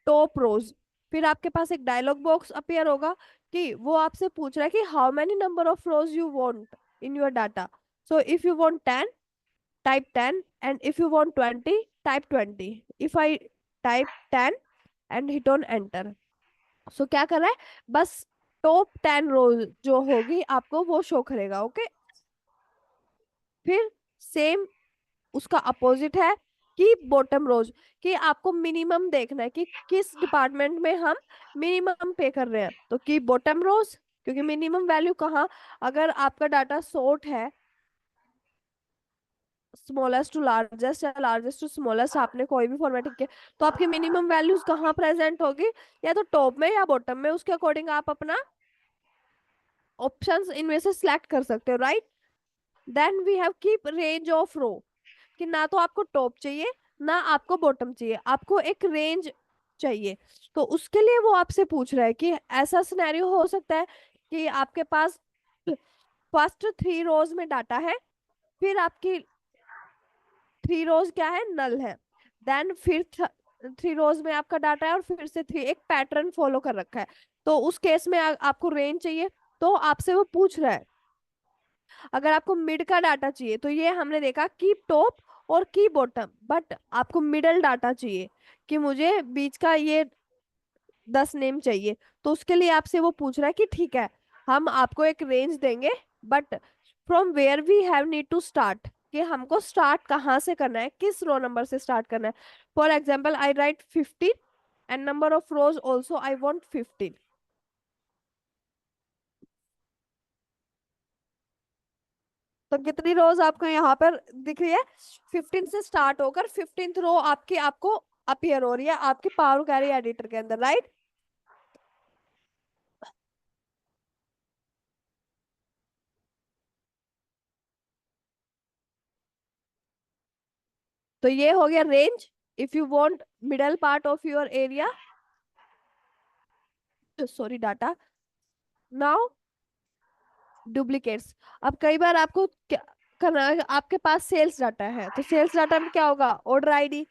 टॉप रोज. फिर आपके पास एक डायलॉग बॉक्स अपीयर होगा कि वो आपसे पूछ रहा है कि how many number of rows you want in your data. So if you want 10, type 10, and if you want 20, type 20. If I type 10 and hit on enter, so क्या कर रहा है, बस टॉप 10 रोज जो होगी आपको वो शो करेगा. ओके, फिर सेम उसका अपोजिट है कि बॉटम रोज, कि आपको मिनिमम देखना है कि किस डिपार्टमेंट में हम मिनिमम पे कर रहे हैं. तो कि बॉटम रोज, क्योंकि मिनिमम वैल्यू कहाँ, अगर आपका डाटा सॉर्ट है स्मॉलेस्ट टू लार्जेस्ट या लार्जेस्ट टू स्मॉलेस्ट, आपने कोई भी फॉर्मेटिंग किया, तो आपकी मिनिमम वैल्यूज कहाँ प्रेजेंट होगी, या तो टॉप में या बॉटम में. उसके अकॉर्डिंग आप अपना ऑप्शंस इनमें से सिलेक्ट कर सकते हो, right. Then we have keep range of row, कि ना तो आपको टॉप चाहिए ना आपको बॉटम चाहिए, आपको एक रेंज चाहिए. तो उसके लिए वो आपसे पूछ रहा है कि ऐसा सिनेरियो हो सकता है कि आपके पास फर्स्ट 3 रोज में डाटा है, फिर आपकी 3 रोज क्या है, नल है, देन फिर 3 रोज में आपका डाटा है और फिर से 3, एक पैटर्न फॉलो कर रखा है. तो उस केस में आपको रेंज चाहिए, तो आपसे वो पूछ रहा है अगर आपको मिड का डाटा चाहिए तो ये हमने देखा कीप टॉप और की बॉटम, बट आपको मिडल डाटा चाहिए कि मुझे बीच का ये 10 नेम चाहिए, तो उसके लिए आपसे वो पूछ रहा है कि ठीक है हम आपको एक रेंज देंगे, but from where we have need to start, कि हमको स्टार्ट कहाँ से करना है, किस रो नंबर से स्टार्ट करना है। For example I right 15 and number of rose also I want 15। तो कितनी रोज आपको यहाँ पर दिख रही है, 15 से स्टार्ट होकर 15th रो आपकी आपको अपीयर हो रही है आपके पावर क्वेरी एडिटर के अंदर, राइट। तो ये हो गया range. If you want middle part of your area, sorry data, now duplicates. अब कई बार आपको क्या करना है, आपके पास सेल्स डाटा है तो सेल्स डाटा में क्या होगा, ऑर्डर आईडी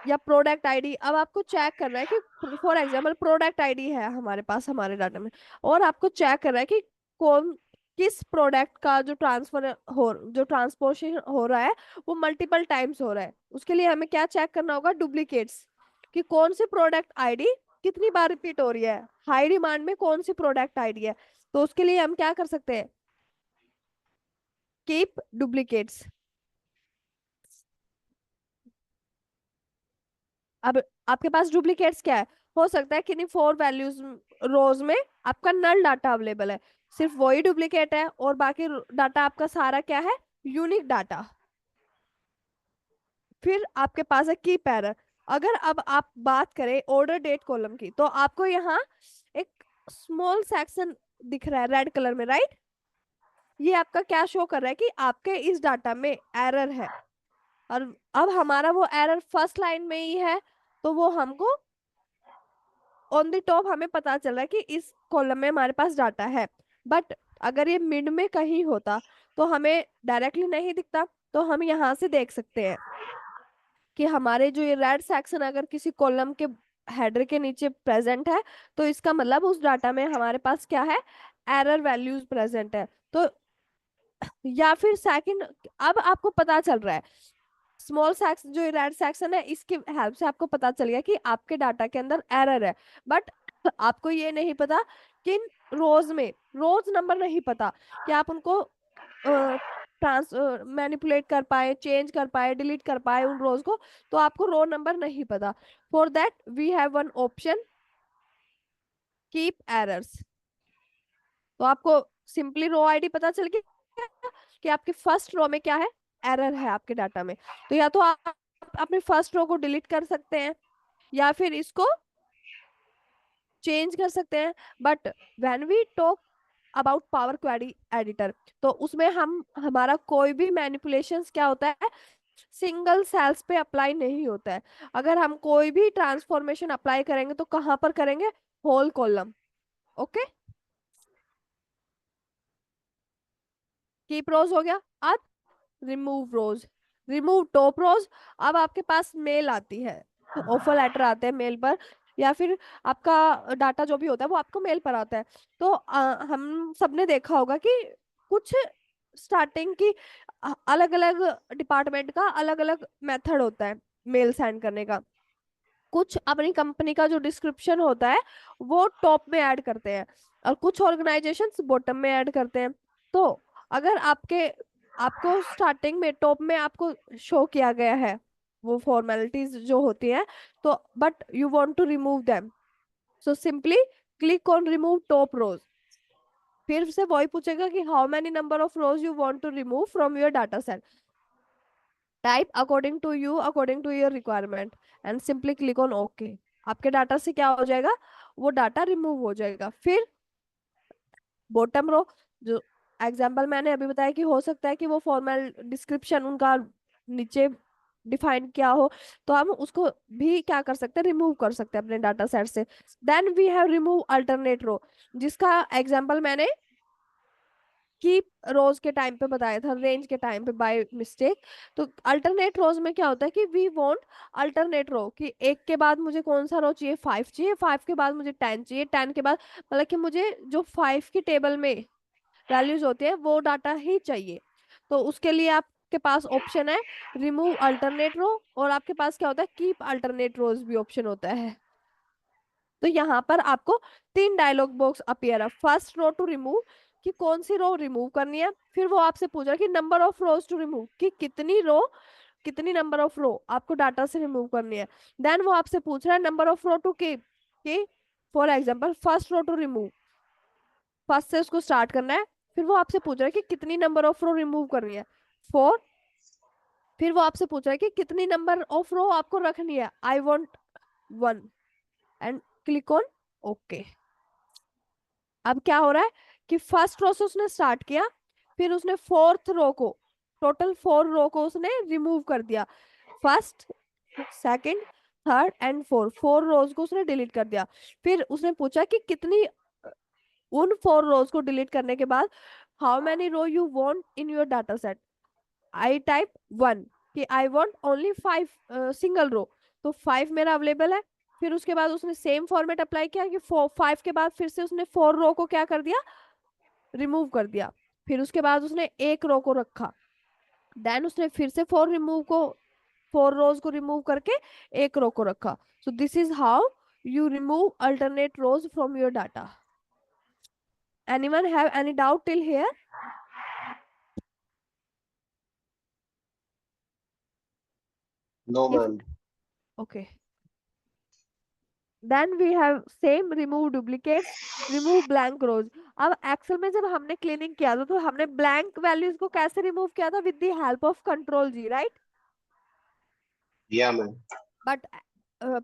या प्रोडक्ट आईडी। अब आपको चेक करना है कि फॉर एग्जांपल प्रोडक्ट आईडी है हमारे पास हमारे डाटा में, और आपको चेक करना है कि कौन किस प्रोडक्ट का जो ट्रांसपोर्टेशन हो रहा है वो मल्टीपल टाइम्स हो रहा है। उसके लिए हमें क्या चेक करना होगा, डुप्लीकेट्स, कि कौन सी प्रोडक्ट आईडी कितनी बार रिपीट हो रही है, हाई डिमांड में कौन सी प्रोडक्ट आईडी है। तो उसके लिए हम क्या कर सकते हैं, कीप डुप्लीकेट्स। अब आपके पास डुप्लीकेट्स क्या है, हो सकता है किन्हीं 4 वैल्यूज रोज में आपका नल डाटा अवेलेबल है, सिर्फ वही डुप्लीकेट है, और बाकी डाटा आपका सारा क्या है, यूनिक डाटा। फिर आपके पास है कीप एरर। अगर अब आप बात करें ऑर्डर डेट कॉलम की, तो आपको यहाँ एक स्मॉल सेक्शन दिख रहा है रेड कलर में, राइट। ये आपका क्या शो कर रहा है कि आपके इस डाटा में एरर है, और अब हमारा वो एरर फर्स्ट लाइन में ही है, तो वो हमको ऑन द टॉप हमें पता चल रहा है कि इस कॉलम में हमारे पास डाटा है। बट अगर ये मिड में कहीं होता तो हमें डायरेक्टली नहीं दिखता, तो हम यहाँ से देख सकते हैं कि हमारे जो ये रेड सेक्शन अगर किसी कॉलम के हेडर के नीचे प्रेजेंट है, तो इसका मतलब उस डाटा में हमारे पास क्या है, एरर वैल्यूज प्रेजेंट है। तो या फिर सेकंड, अब आपको पता चल रहा है स्मॉल सेक्शन जो रेड सेक्शन है इसकी हेल्प से आपको पता चल गया कि आपके डाटा के अंदर एरर है, बट आपको ये नहीं पता किन रोज में, रोज नंबर नहीं पता कि आप उनको ट्रांस मैनिपुलेट कर पाए, चेंज कर पाए, डिलीट कर पाए उन रोज को, तो आपको रो नंबर नहीं पता। For that we have one option, keep errors. तो आपको सिंपली रो आईडी पता चल गया कि आपके फर्स्ट रो में क्या है, एरर है आपके डाटा में। तो या तो आप अपने फर्स्ट रो को डिलीट कर सकते हैं या फिर इसको चेंज कर सकते हैं। But when we talk about Power Query editor, तो उसमें हम हमारा कोई भी मैनिपुलेशंस क्या होता है, सिंगल सेल्स पे अप्लाई नहीं होता है। अगर हम कोई भी ट्रांसफॉर्मेशन अप्लाई करेंगे तो कहाँ पर करेंगे, होल कॉलम। ओके, कीप रोज हो गया। अब रिमूव रोज, रिमूव टॉप रोज। अब आपके पास मेल आती है, ऑफर लेटर आते हैं मेल पर, या फिर आपका डाटा जो भी होता है वो आपको मेल पर आता है। तो हम सबने देखा होगा कि कुछ स्टार्टिंग की अलग अलग डिपार्टमेंट का अलग अलग मेथड होता है मेल सेंड करने का। कुछ अपनी कंपनी का जो डिस्क्रिप्शन होता है वो टॉप में ऐड करते हैं, और कुछ ऑर्गेनाइजेशंस बॉटम में ऐड करते हैं। तो अगर आपको स्टार्टिंग में टॉप में आपको शो किया गया है वो फॉर्मेलिटीज जो होती है, तो but you want to remove them, so simply click on remove top rows. फिर से वही पूछेगा कि how many number of rows you want to remove from your data set, type according to you, according to your requirement, and simply click on okay. आपके data से क्या हो जाएगा, वो डाटा रिमूव हो जाएगा। फिर बॉटम रो, जो एग्जांपल मैंने अभी बताया कि हो सकता है कि वो फॉर्मल डिस्क्रिप्शन उनका नीचे डिफाइन किया हो, तो हम उसको भी क्या कर सकते हैं, रिमूव कर सकते हैं अपने डाटा सेट से। Then we have remove alternate row, जिसका एग्जांपल मैंने की रोज के टाइम पे बताया था, रेंज के टाइम पे बाय मिस्टेक। तो अल्टरनेट रोज में क्या होता है कि वी वांट अल्टरनेट रो, कि एक के बाद मुझे कौन सा रो चाहिए, 5 चाहिए, 5 के बाद मुझे 10 चाहिए, 10 के बाद, मतलब कि मुझे जो 5 की टेबल में वैल्यूज होती है वो डाटा ही चाहिए। तो उसके लिए आपके पास ऑप्शन है रिमूव अल्टरनेट रो, और आपके पास क्या होता है कीप अल्टरनेट रोज भी ऑप्शन होता है। तो यहाँ पर आपको 3 डायलॉग बॉक्स अपीयर है। फर्स्ट रो टू रिमूव, कि कौन सी रो रिमूव करनी है। फिर वो आपसे पूछ रहा है कि number of rows to remove, कि कितनी रो, कितनी नंबर ऑफ रो आपको डाटा से रिमूव करनी है। देन वो आपसे पूछ रहा है number of row to keep, कि for example first row to remove, first से उसको स्टार्ट करना है। फिर वो आपसे पूछ रहा है कि कितनी नंबर ऑफ रो रिमूव करनी है, 4। फिर वो आपसे पूछ रहा है कि कितनी नंबर ऑफ रो आपको रखनी है, I want 1, and click on okay. अब क्या हो रहा है कि फर्स्ट रो से उसने स्टार्ट किया, फिर उसने फोर्थ रो को, टोटल 4 रो को उसने रिमूव कर दिया। First, second, third and fourth, 4 रोज को उसने डिलीट कर दिया। फिर उसने पूछा कि कितनी, उन 4 रोज को डिलीट करने के बाद how many row you want in your data set. I type 1, कि I want only 5 single row, तो 5 मेरा अवेलेबल है। फिर उसके बाद उसने सेम फॉर्मेट अप्लाई किया कि 5 के बाद फिर से उसने 4 रो को क्या कर दिया, रिमूव कर दिया। फिर उसके बाद उसने एक रो को रखा, देन उसने फिर से 4 रोज को रिमूव करके एक रो को रखा। So this is how you remove alternate rows from your data. Anyone have any doubt till here? No, If ma'am. okay, then we have same remove duplicates, remove blank rows. अब Excel में जब हमने cleaning किया था तो हमने blank values को कैसे रिमूव किया था, with the help of control G, right. Yeah, ma'am. But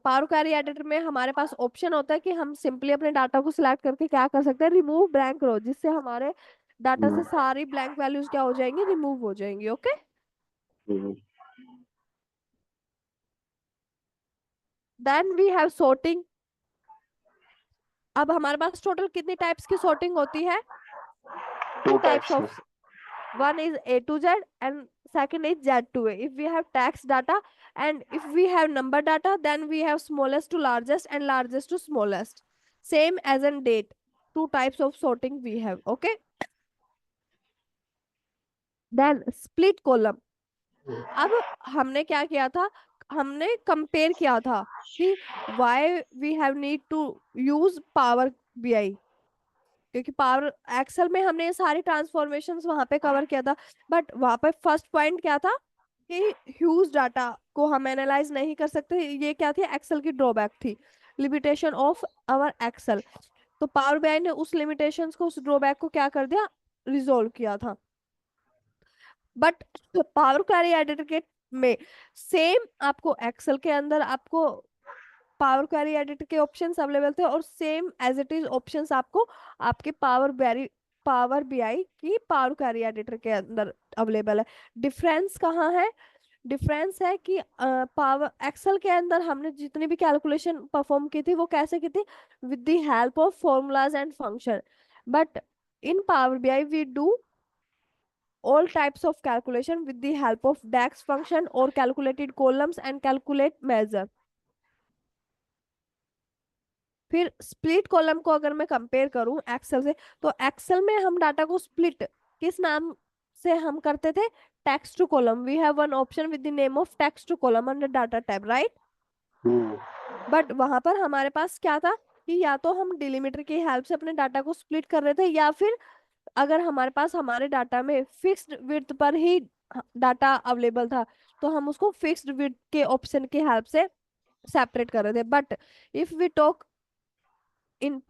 Power Query editor में हमारे पास ऑप्शन होता है कि हम सिंपली अपने डाटा को सिलेक्ट करके क्या कर सकते हैं, रिमूव ब्लैंक रो, जिससे हमारे डाटा से सारी ब्लैंक वैल्यूज क्या हो जाएंगी, रिमूव हो जाएंगी। Okay, Mhm. Then we have sorting. अब हमारे पास टोटल कितनी टाइप्स की सॉर्टिंग होती है, Two two types types. Of, one is A to Z and second is Z to A. If we have text data and if we have number data, then we have smallest to largest and largest to smallest. Same as in date. Two types of sorting we have. Okay. Then split column. अब हमने क्या किया था, हमने compare किया था कि why we have need to use Power BI, क्योंकि पावर एक्सेल में हमने ये सारी ट्रांसफॉर्मेशंस वहां पे कवर किया था। बट वहां पे फर्स्ट पॉइंट क्या था कि ह्यूज डाटा को हम एनालाइज नहीं कर सकते, ये क्या थी, एक्सेल की ड्रॉबैक थी, लिमिटेशन ऑफ आवर एक्सेल। तो पावर बीआई ने उस लिमिटेशंस को, उस ड्रॉबैक को क्या कर दिया, रिजोल्व किया था। बट पावर क्वेरी एडिटर के में सेम आपको एक्सेल के अंदर आपको पावर क्वेरी एडिटर के ऑप्शंस अवेलेबल थे, और same as it is options आपको आपके पावर बीआई की पावर क्वेरी एडिटर के अंदर अवेलेबल है। डिफरेंस कहाँ है, डिफरेंस है कि पावर एक्सेल के अंदर हमने जितनी भी कैलकुलेशन परफॉर्म की थी वो कैसे की थी, with the help of formulas and function. But in power BI we do all types of calculation with the help of DAX function or calculated columns and calculate measure. फिर split column को अगर मैं compare करूं Excel से, तो Excel में हम data को स्प्लिट किस नाम से हम करते थे, text to column. We have one option with the name of text to column under data tab, right. But वहां पर हमारे पास क्या था कि या तो हम डिलीमीटर की हेल्प से अपने डाटा को स्प्लिट कर रहे थे, या फिर अगर हमारे पास हमारे डाटा में फिक्स्ड विड्थ पर ही डाटा अवेलेबल था तो हम उसको फिक्स्ड विड्थ के ऑप्शन की हेल्प से सेपरेट कर रहे थे। But if we talk in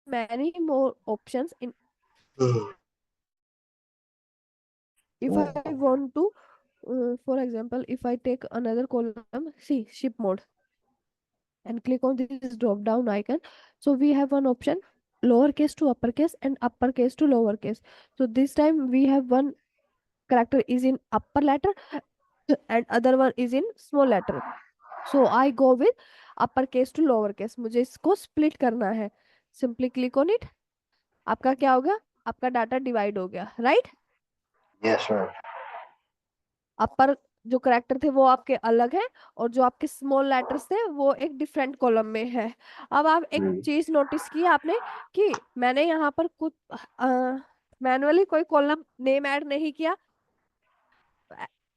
many more options in, if I want to for example, if I take another column, see ship mode, and click on this drop down icon, so we have one option lowercase to uppercase and uppercase to lowercase. So this time we have one character is in upper letter and other one is in small letter. So I go with uppercase to lowercase, मुझे इसको split करना है। Simply click on it, आपका क्या हो गया, आपका data divide हो गया, राइट। Yes ma'am. अपर जो करेक्टर थे वो आपके अलग है, और जो आपके स्मॉल लेटर्स थे वो एक डिफरेंट कॉलम में है। अब आप एक चीज नोटिस की आपने कि मैंने यहाँ पर कुछ मैनुअली कोई कॉलम नेम ऐड नहीं किया,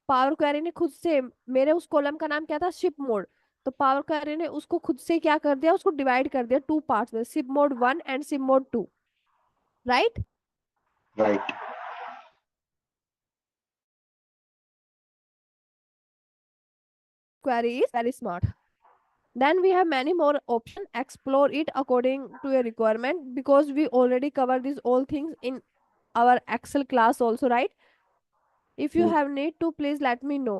पावर क्वेरी ने खुद से, मेरे उस कॉलम का नाम क्या था, शिप मोड, तो पावर क्वेरी ने उसको खुद से क्या कर दिया, उसको डिवाइड कर दिया टू पार्ट्स में, ship mode 1 and ship mode 2, right. Right. Query is very smart. Then we have many more options. Explore it according to your requirement, because we already covered these all things in our Excel class also, right? If you have need to, please let me know.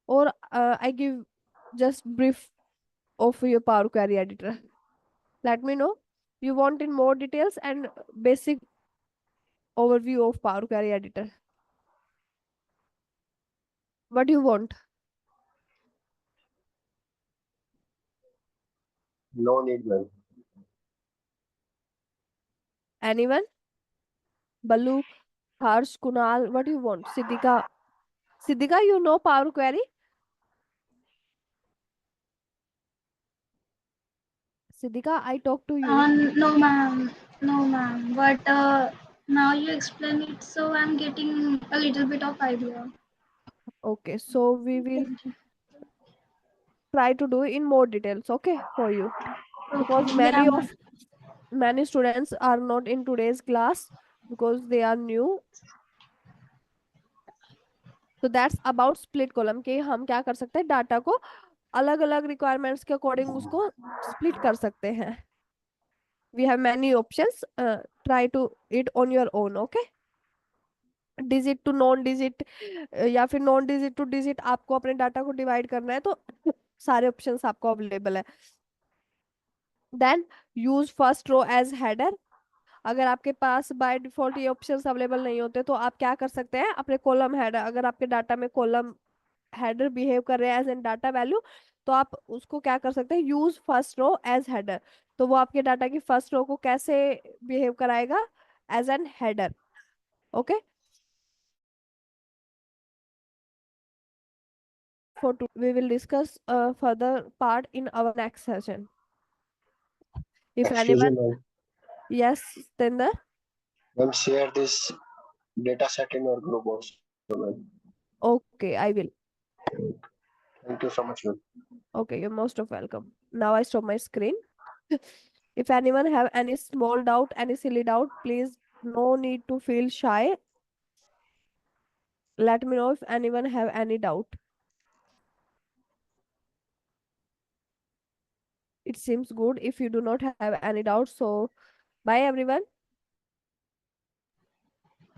Or I give just brief of your Power Query editor. Let me know. You want in more details and basic overview of Power Query editor. What do you want? No need ma'am. Anyone? Balu, Harsh, Kunal, what do you want? Siddhika. Siddhika, you know Power Query? Siddhika, I talk to you. No, ma'am. No, ma'am. But now you explain it, so I'm getting a little bit of idea. Okay, so we will Thank you. try to do in more details, okay, for you. Because Okay. Yeah, ma'am. many students are not in today's class because they are new. So that's about split column के हम क्या कर सकते हैं, data को अलग अलग requirements के अकॉर्डिंग उसको स्प्लिट कर सकते हैं. We have many options. Try to it on your own, okay? Digit to non digit या फिर नॉन डिजिट टू डिजिट आपको अपने डाटा को डिवाइड करना है तो सारे ऑप्शंस आपको अवेलेबल है. Then use first row as header. अगर आपके पास बाय डिफॉल्ट ये ऑप्शंस अवेलेबल नहीं होते तो आप क्या कर सकते हैं, अपने कॉलम हेडर, अगर आपके डाटा में कॉलम हेडर बिहेव कर रहे हैं एज एन डाटा वैल्यू, तो आप उसको क्या कर सकते हैं, use first row as header. तो वो आपके डाटा की फर्स्ट रो को कैसे बिहेव कराएगा, as an header. Okay, we will discuss further part in our next session. If Excuse me anyone, ma'am. yes, Tender. Ma'am share this data set in your group also ma'am. Okay, I will. Thank you so much ma'am. Okay, you're most of welcome. Now I stop my screen. If anyone have any small doubt, any silly doubt, please no need to feel shy. Let me know if anyone have any doubt. It seems good if you do not have any doubt. So bye everyone.